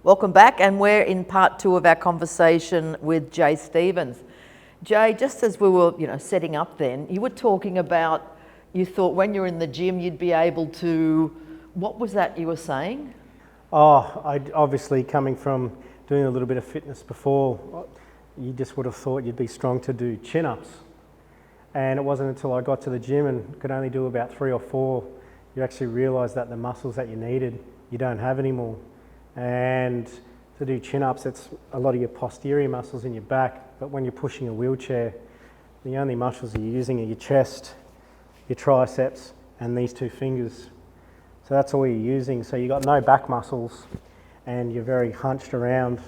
Welcome back, and we're in part two of our conversation with Jay Stevens. Jay, just as we were, setting up then, you were talking about, you thought when you're in the gym you'd be able to, what was that you were saying? Obviously coming from doing a little bit of fitness before, you just would have thought you'd be strong to do chin-ups. And it wasn't until I got to the gym and could only do about 3 or 4, you actually realise that the muscles that you needed, you don't have anymore. And to do chin-ups, it's a lot of your posterior muscles in your back, but when you're pushing a wheelchair, the only muscles you're using are your chest, your triceps, and these 2 fingers. So that's all you're using. So you've got no back muscles, and you're very hunched around,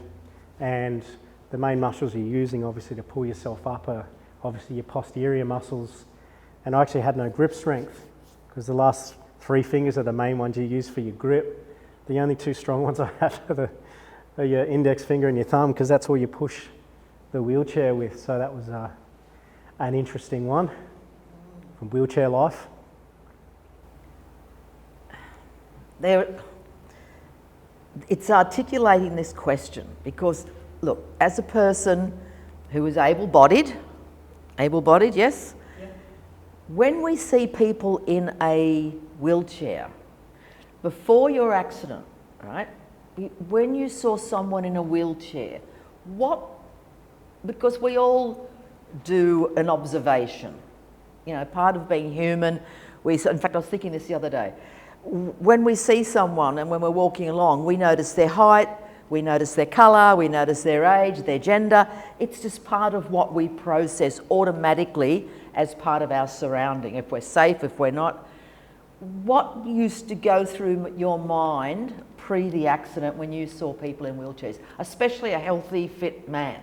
and the main muscles you're using, obviously, to pull yourself up are obviously your posterior muscles. And I actually had no grip strength, because the last 3 fingers are the main ones you use for your grip. The only 2 strong ones I have are your index finger and your thumb, because that's all you push the wheelchair with. So that was an interesting one from wheelchair life. It's articulating this question because, look, as a person who is able-bodied, yes? Yeah. When we see people in a wheelchair, before your accident, right, when you saw someone in a wheelchair, because we all do an observation, part of being human, in fact I was thinking this the other day, when we see someone and when we're walking along, we notice their height, we notice their colour, we notice their age, their gender. It's just part of what we process automatically as part of our surrounding, if we're safe, if we're not. What used to go through your mind pre the accident when you saw people in wheelchairs, especially a healthy, fit man?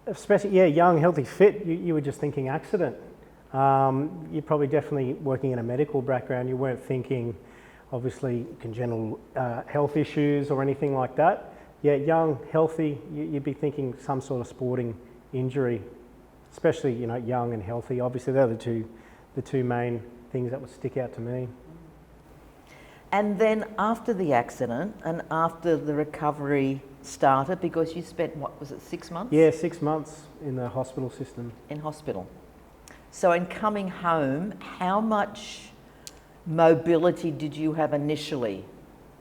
Especially, young, healthy, fit, you were just thinking accident. You're probably definitely working in a medical background. You weren't thinking, obviously, congenital health issues or anything like that. Yeah, young, healthy, you'd be thinking some sort of sporting injury, especially, young and healthy. Obviously, they're the two main things that would stick out to me. And then after the accident and after the recovery started, because you spent, 6 months? Yeah, 6 months in the hospital system. In hospital. So in coming home, how much mobility did you have initially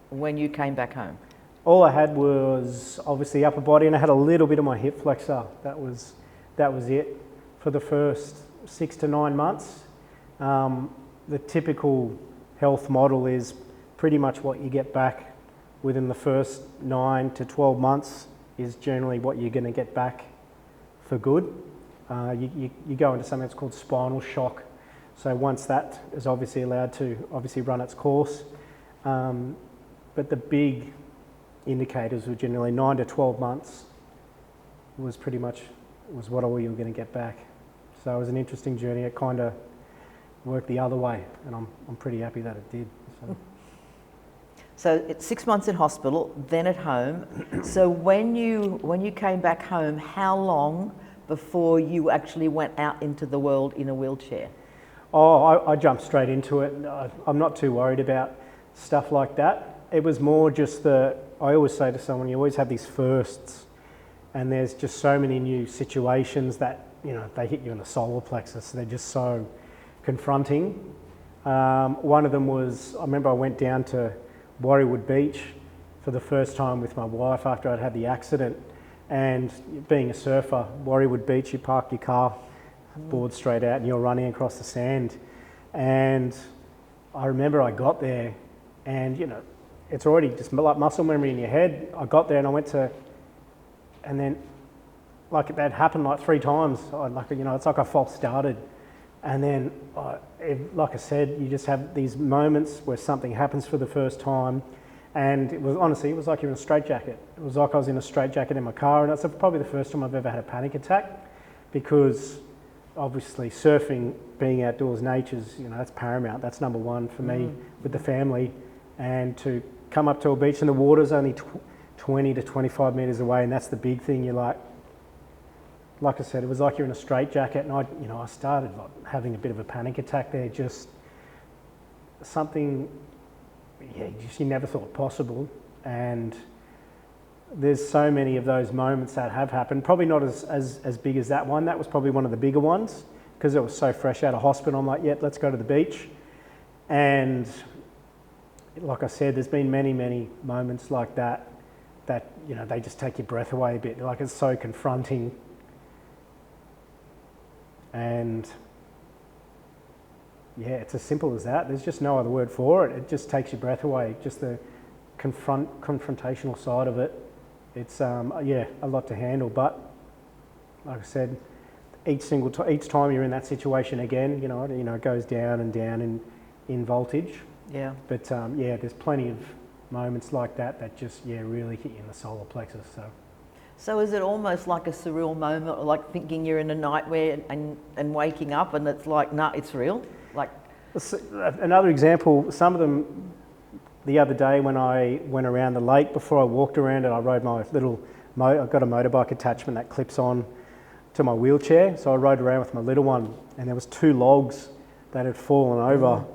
when you came back home? All I had was obviously upper body, and I had a little bit of my hip flexor. That was it for the first 6 to 9 months. The typical health model is pretty much what you get back within the first 9 to 12 months is generally what you're going to get back for good. You go into something that's called spinal shock. So once that is obviously allowed to run its course, but the big indicators were generally 9 to 12 months was what all you were going to get back. So it was an interesting journey. It kind of worked the other way, and I'm pretty happy that it did. So it's 6 months in hospital, then at home. So when you came back home, how long before you actually went out into the world in a wheelchair? I jumped straight into it. I'm not too worried about stuff like that. It was more just I always say to someone, you always have these firsts, and there's just so many new situations that, they hit you in the solar plexus. They're just so confronting. One of them was, I remember I went down to Warriewood Beach for the first time with my wife after I'd had the accident, and being a surfer, Warriewood Beach, you park your car, board straight out, and you're running across the sand. And I remember I got there, and it's already just like muscle memory in your head. I got there and I went to, and then like that happened like 3 times. It's like I false started. And then, like I said, you just have these moments where something happens for the first time, and it was like you're in a straitjacket. It was like I was in a straitjacket in my car, and that's probably the first time I've ever had a panic attack, because obviously surfing, being outdoors, nature's, that's paramount. That's number one for me with the family, and to come up to a beach and the water's only 20 to 25 metres away, and that's the big thing. You're like I said, it was like you're in a straitjacket, and I started having a bit of a panic attack there, just something, you never thought possible. And there's so many of those moments that have happened, probably not as big as that one. That was probably one of the bigger ones because it was so fresh out of hospital. I'm like, yep, let's go to the beach. And like I said, there's been many moments like that, you know, they just take your breath away a bit. Like, it's so confronting. And yeah, it's as simple as that. There's just no other word for it. It just takes your breath away. Just the confrontational side of it. It's yeah, a lot to handle. But like I said, each time you're in that situation again, you know, it goes down and down in voltage. Yeah. But yeah, there's plenty of moments like that just really hit you in the solar plexus. So is it almost like a surreal moment, or like thinking you're in a nightmare and waking up and it's like, nah, it's real? Like, another example, some of them, the other day when I went around the lake, before I walked around it, I rode my little, I've got a motorbike attachment that clips on to my wheelchair. So I rode around with my little one, and there was 2 logs that had fallen over.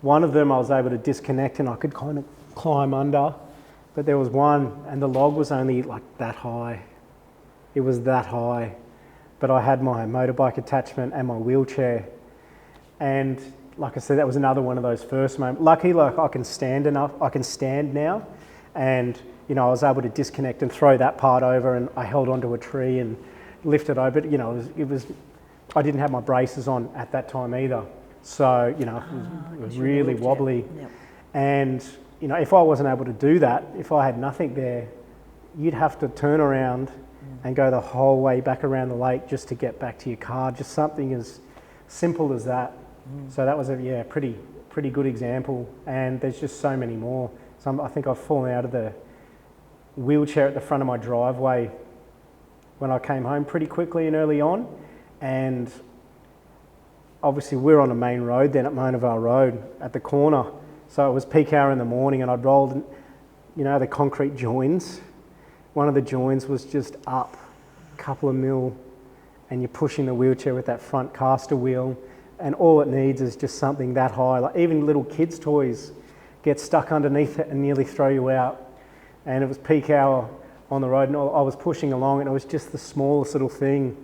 One of them I was able to disconnect and I could kind of climb under, but there was one and the log was only like that high. It was that high, but I had my motorbike attachment and my wheelchair. And like I said, that was another one of those first moments. Lucky, like, I can stand now, and you know, I was able to disconnect and throw that part over, and I held onto a tree and lifted over. But you know, I didn't have my braces on at that time either, so you know, it was really wobbly. Yep. And you know, if I wasn't able to do that, if I had nothing there, you'd have to turn around and go the whole way back around the lake just to get back to your car. Just something as simple as that. So that was a pretty good example, and there's just so many more. I think I've fallen out of the wheelchair at the front of my driveway when I came home pretty quickly and early on, and obviously we're on a main road then at Monavar Road at the corner, so it was peak hour in the morning, and I'd rolled, you know, the concrete joins. One of the joins was just up a couple of mil, and you're pushing the wheelchair with that front caster wheel. And all it needs is just something that high. Like, even little kids' toys get stuck underneath it and nearly throw you out. And it was peak hour on the road, and I was pushing along, and it was just the smallest little thing.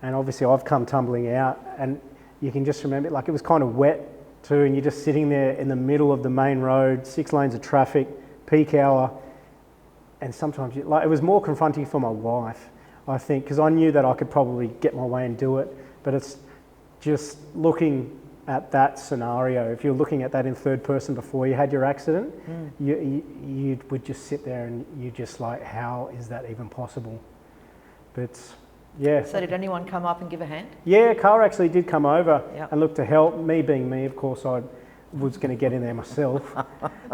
And obviously I've come tumbling out, and you can just remember, like, it was kind of wet too, and you're just sitting there in the middle of the main road, 6 lanes of traffic, peak hour. And sometimes, it was more confronting for my wife, I think, because I knew that I could probably get my way and do it, but it's just looking at that scenario. If you're looking at that in third person before you had your accident, you would just sit there and you just like, how is that even possible? But yeah. So did anyone come up and give a hand? Yeah, a car actually did come over Yep. and look to help. Me being me, of course, I was going to get in there myself.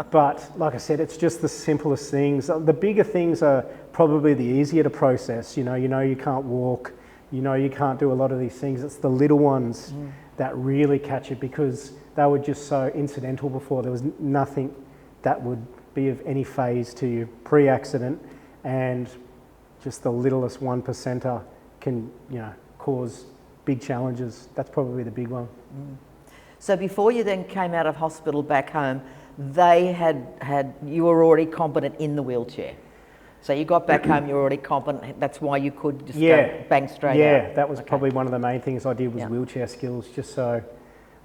But like I said, it's just the simplest things. The bigger things are probably the easier to process. You know you can't walk. You know you can't do a lot of these things. It's the little ones that really catch you, because they were just so incidental before. There was nothing that would be of any phase to you pre-accident, and just the littlest 1%er can, you know, cause big challenges. That's probably the big one. So before you then came out of hospital back home, they had you were already competent in the wheelchair. So you got back home, you were already competent. That's why you could just go bang straight out. Yeah, that was probably one of the main things I did was wheelchair skills. Just so,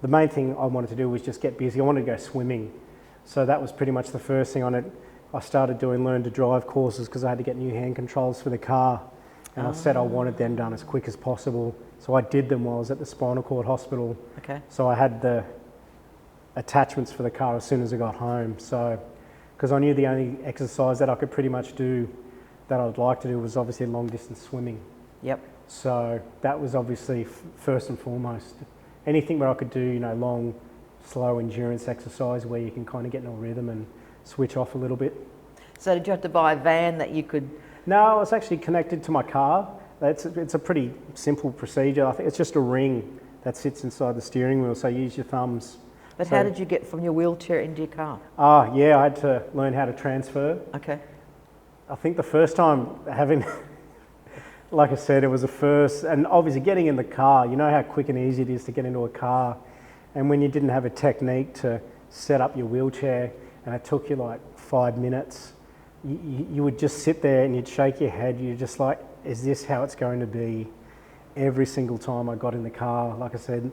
the main thing I wanted to do was just get busy. I wanted to go swimming. So that was pretty much the first thing on it. I started doing learn to drive courses because I had to get new hand controls for the car. And I said I wanted them done as quick as possible. So I did them while I was at the spinal cord hospital. Okay. So I had the attachments for the car as soon as I got home. So, because I knew the only exercise that I could pretty much do that I'd like to do was obviously long distance swimming. Yep. So that was obviously first and foremost. Anything where I could do, you know, long, slow endurance exercise where you can kind of get in a rhythm and switch off a little bit. So did you have to buy a van that you could? No, I was actually connected to my car. It's a pretty simple procedure. I think it's just a ring that sits inside the steering wheel, so you use your thumbs. But how did you get from your wheelchair into your car? Yeah, I had to learn how to transfer. Okay. I think the first time having, like I said, it was a first, and obviously getting in the car, you know how quick and easy it is to get into a car, and when you didn't have a technique to set up your wheelchair, and it took you like 5 minutes, you would just sit there and you'd shake your head. You're just like, is this how it's going to be every single time I got in the car? Like I said,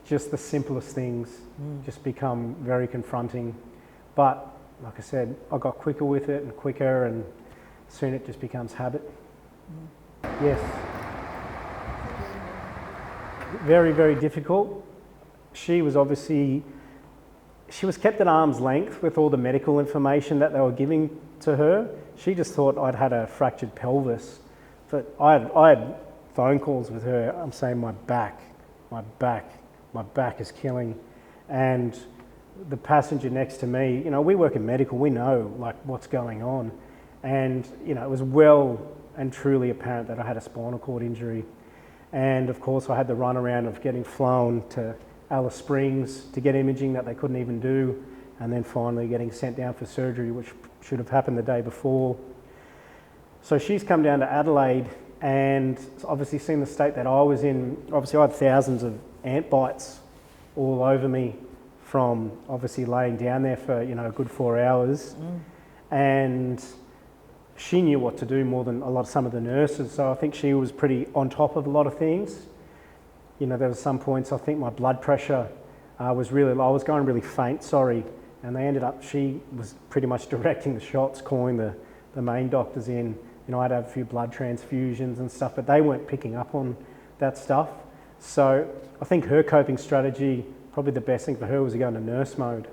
just the simplest things just become very confronting. But like I said, I got quicker with it and quicker, and soon it just becomes habit. Yes. Very, very difficult. She was kept at arm's length with all the medical information that they were giving to her. She just thought I'd had a fractured pelvis. But I had phone calls with her. I'm saying my back is killing. And the passenger next to me, we work in medical, we know like what's going on. And, it was well and truly apparent that I had a spinal cord injury. And of course I had the runaround of getting flown to Alice Springs to get imaging that they couldn't even do. And then finally getting sent down for surgery, which should have happened the day before. So she's come down to Adelaide and obviously seen the state that I was in. Obviously I had thousands of ant bites all over me from obviously laying down there for, a good 4 hours. And she knew what to do more than some of the nurses. So I think she was pretty on top of a lot of things. There were some points, I think my blood pressure was really low. I was going really faint, and she was pretty much directing the shots, calling the main doctors in. I'd have a few blood transfusions and stuff, but they weren't picking up on that stuff. So I think her coping strategy, probably the best thing for her was to go into nurse mode.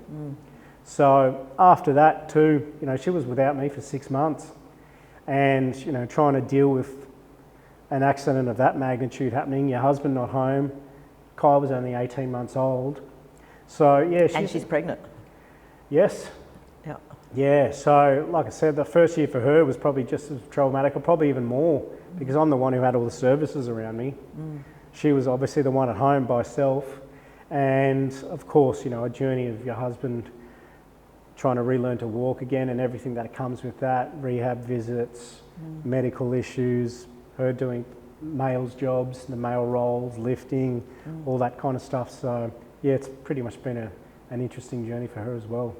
So after that too, she was without me for 6 months, and trying to deal with an accident of that magnitude happening, your husband not home. Kai was only 18 months old. So yeah, she's pregnant. Yes. Yeah. Yeah, so like I said, the first year for her was probably just as traumatic, or probably even more, because I'm the one who had all the services around me. She was obviously the one at home by herself. And of course, a journey of your husband trying to relearn to walk again and everything that comes with that, rehab visits, medical issues, her doing male's jobs, the male roles, lifting, all that kind of stuff. So yeah, it's pretty much been an interesting journey for her as well.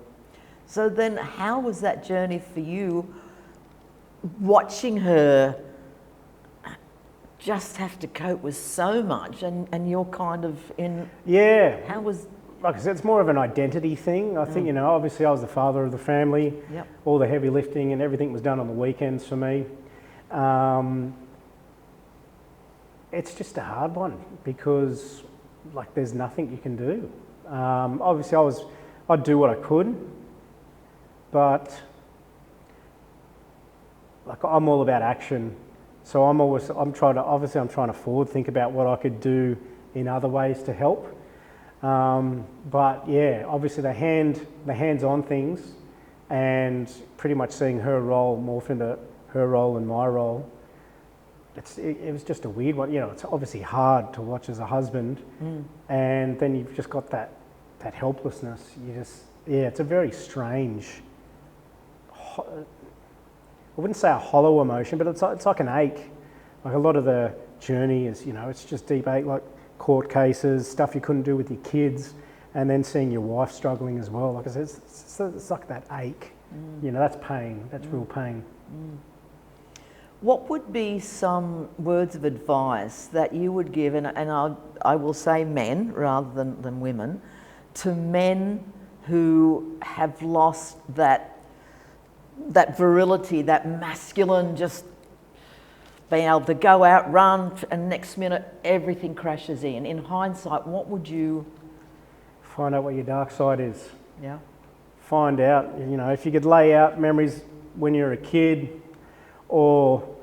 So then how was that journey for you, watching her just have to cope with so much, and you're kind of in... Yeah. How was... Like I said, it's more of an identity thing. I think, obviously I was the father of the family. Yep. All the heavy lifting and everything was done on the weekends for me. It's just a hard one because there's nothing you can do. Obviously I'd do what I could, but I'm all about action. So I'm trying to forward think about what I could do in other ways to help. But yeah, obviously the hands-on things, and pretty much seeing her role morph into her role and my role. It was just a weird one. It's obviously hard to watch as a husband, and then you've just got that helplessness. It's a very strange. I wouldn't say a hollow emotion, but it's like an ache. Like a lot of the journey is, it's just deep ache, like court cases, stuff you couldn't do with your kids, and then seeing your wife struggling as well. Like I said, it's like that ache. That's pain. That's real pain. What would be some words of advice that you would give, and I will say men rather than women, to men who have lost that virility, that masculine, just being able to go out, run, and next minute everything crashes in? In hindsight, what would you... Find out what your dark side is. Yeah. Find out, if you could lay out memories when you're a kid, or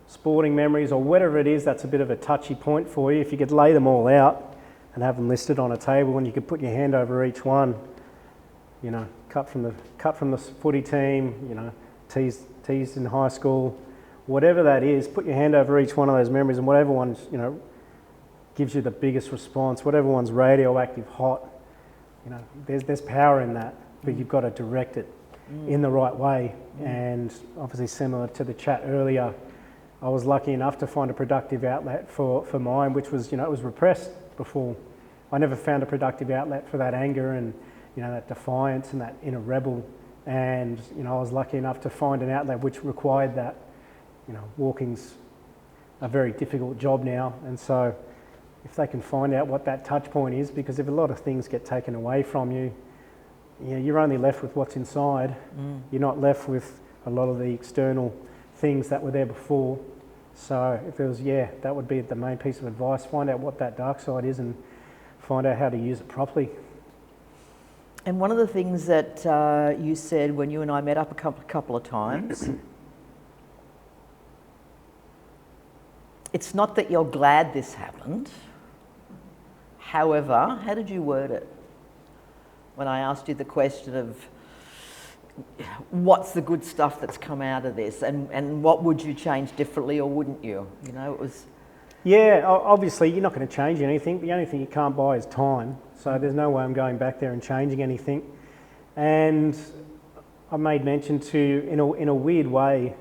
sporting memories, or whatever it is that's a bit of a touchy point for you, if you could lay them all out and have them listed on a table, and you could put your hand over each one, cut from the footy team, teased in high school, whatever that is, put your hand over each one of those memories, and whatever one's, gives you the biggest response, whatever one's radioactive hot, there's power in that, but you've got to direct it in the right way. And obviously, similar to the chat earlier, I was lucky enough to find a productive outlet for mine, which was, it was repressed before. I never found a productive outlet for that anger and, that defiance and that inner rebel. And, I was lucky enough to find an outlet which required that. Walking's a very difficult job now, and so if they can find out what that touch point is, because if a lot of things get taken away from you, you're only left with what's inside. You're not left with a lot of the external things that were there before. So if there was, that would be the main piece of advice. Find out what that dark side is and find out how to use it properly. And one of the things that you said when you and I met up a couple of times, it's not that you're glad this happened. However, how did you word it? When I asked you the question of what's the good stuff that's come out of this, and what would you change differently or wouldn't you? It was... Yeah, obviously you're not going to change anything. The only thing you can't buy is time. So there's no way I'm going back there and changing anything. And I made mention to, in a weird way,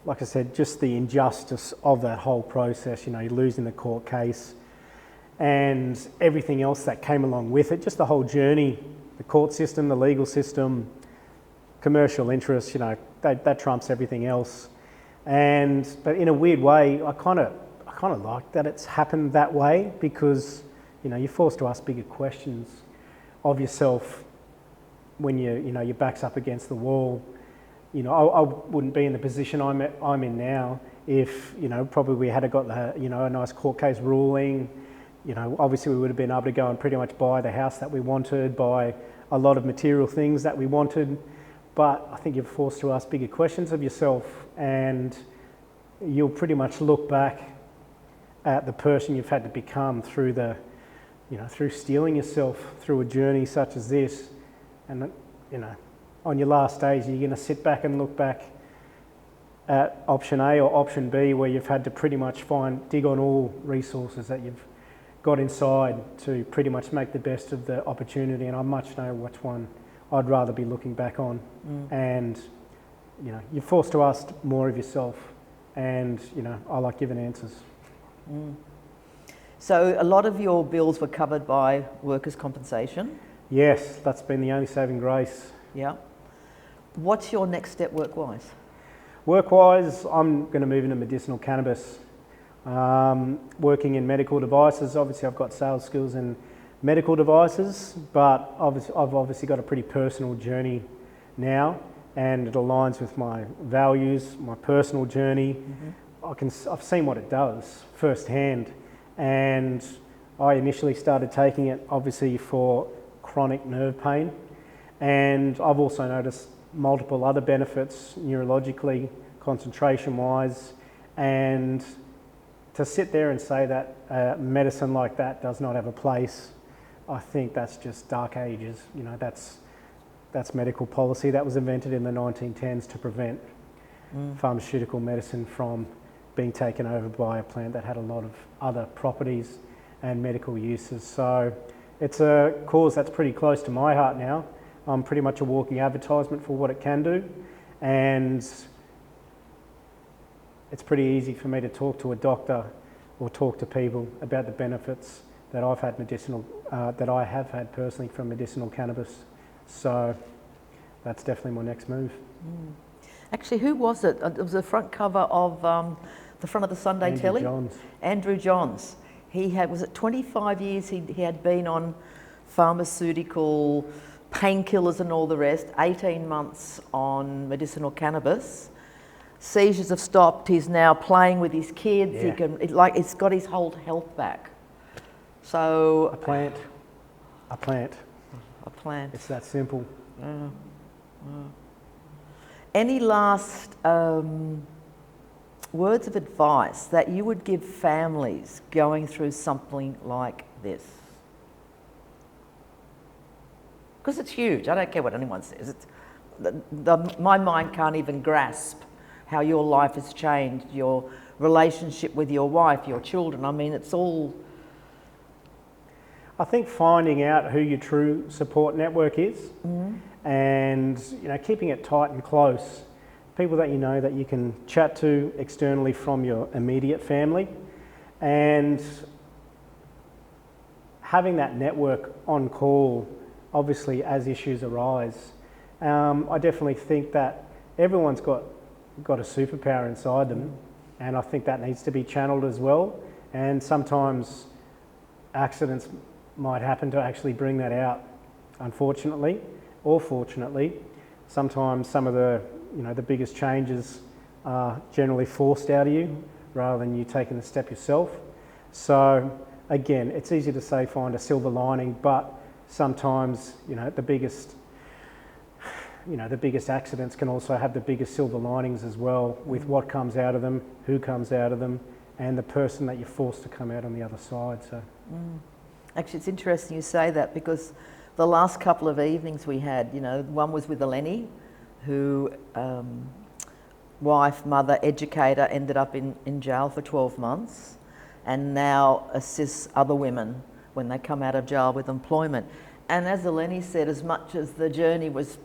like I said, just the injustice of that whole process. You're losing the court case and everything else that came along with it. Just the whole journey, the court system, the legal system, commercial interests. That trumps everything else. But in a weird way, I kind of like that it's happened that way, because you're forced to ask bigger questions of yourself when your back's up against the wall. I wouldn't be in the position I'm in now if probably we had got a nice court case ruling. Obviously we would have been able to go and pretty much buy the house that we wanted, buy a lot of material things that we wanted. But I think you're forced to ask bigger questions of yourself, and you'll pretty much look back at the person you've had to become through through steeling yourself through a journey such as this. And, on your last days, you're going to sit back and look back at option A or option B, where you've had to pretty much dig on all resources that you've got inside to pretty much make the best of the opportunity. And I much know which one I'd rather be looking back on. And, you're forced to ask more of yourself, and, I like giving answers. So a lot of your bills were covered by workers' compensation? Yes, that's been the only saving grace. Yeah. What's your next step work-wise? Work-wise, I'm going to move into medicinal cannabis. Working in medical devices. Obviously I've got sales skills in medical devices, but I've obviously got a pretty personal journey now, and it aligns with my values, my personal journey. I've seen what it does firsthand, and I initially started taking it obviously for chronic nerve pain, and I've also noticed multiple other benefits neurologically, concentration wise, and to sit there and say that medicine like that does not have a place, I think that's just dark ages. That's medical policy that was invented in the 1910s to prevent pharmaceutical medicine from being taken over by a plant that had a lot of other properties and medical uses. So it's a cause that's pretty close to my heart now. I'm pretty much a walking advertisement for what it can do, and it's pretty easy for me to talk to a doctor or talk to people about the benefits that I've had that I have had personally from medicinal cannabis. So that's definitely my next move. Actually, who was it? It was the front cover of the front of the Sunday Telly? Johns. Andrew Johns. He had, was it 25 years he had been on pharmaceutical painkillers and all the rest, 18 months on medicinal cannabis. Seizures have stopped. He's now playing with his kids. Yeah. It's got his whole health back. So A plant. A plant. It's that simple. Any last words of advice that you would give families going through something like this? Because it's huge. I don't care what anyone says. My mind can't even grasp how your life has changed, your relationship with your wife, your children. I mean, it's all... I think finding out who your true support network is, and keeping it tight and close. People that that you can chat to externally from your immediate family, and having that network on call, obviously as issues arise, I definitely think that everyone's got a superpower inside them, and I think that needs to be channeled as well. And sometimes accidents might happen to actually bring that out, unfortunately or fortunately. Sometimes some of the biggest changes are generally forced out of you rather than you taking the step yourself. So again, it's easy to say find a silver lining, but sometimes the biggest accidents can also have the biggest silver linings as well, with what comes out of them, who comes out of them, and the person that you're forced to come out on the other side. So Actually, it's interesting you say that, because the last couple of evenings we had, one was with Eleni, who wife, mother, educator, ended up in jail for 12 months and now assists other women when they come out of jail with employment. And as Eleni said, as much as the journey was,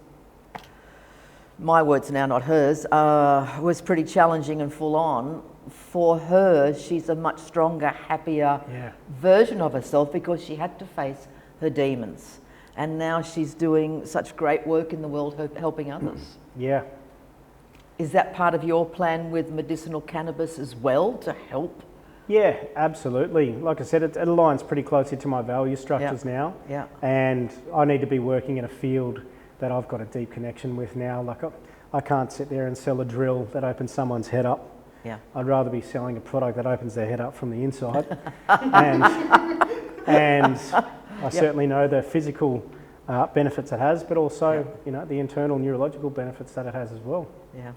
my words now, not hers, was pretty challenging and full on, for her, she's a much stronger, happier version of herself, because she had to face her demons. And now she's doing such great work in the world, helping others. Yeah. Is that part of your plan with medicinal cannabis as well, to help? Yeah, absolutely. Like I said, it aligns pretty closely to my value structures now. Yeah. And I need to be working in a field that I've got a deep connection with now. Like I can't sit there and sell a drill that opens someone's head up. Yeah. I'd rather be selling a product that opens their head up from the inside. and I certainly know the physical benefits it has, but also the internal neurological benefits that it has as well. Yeah.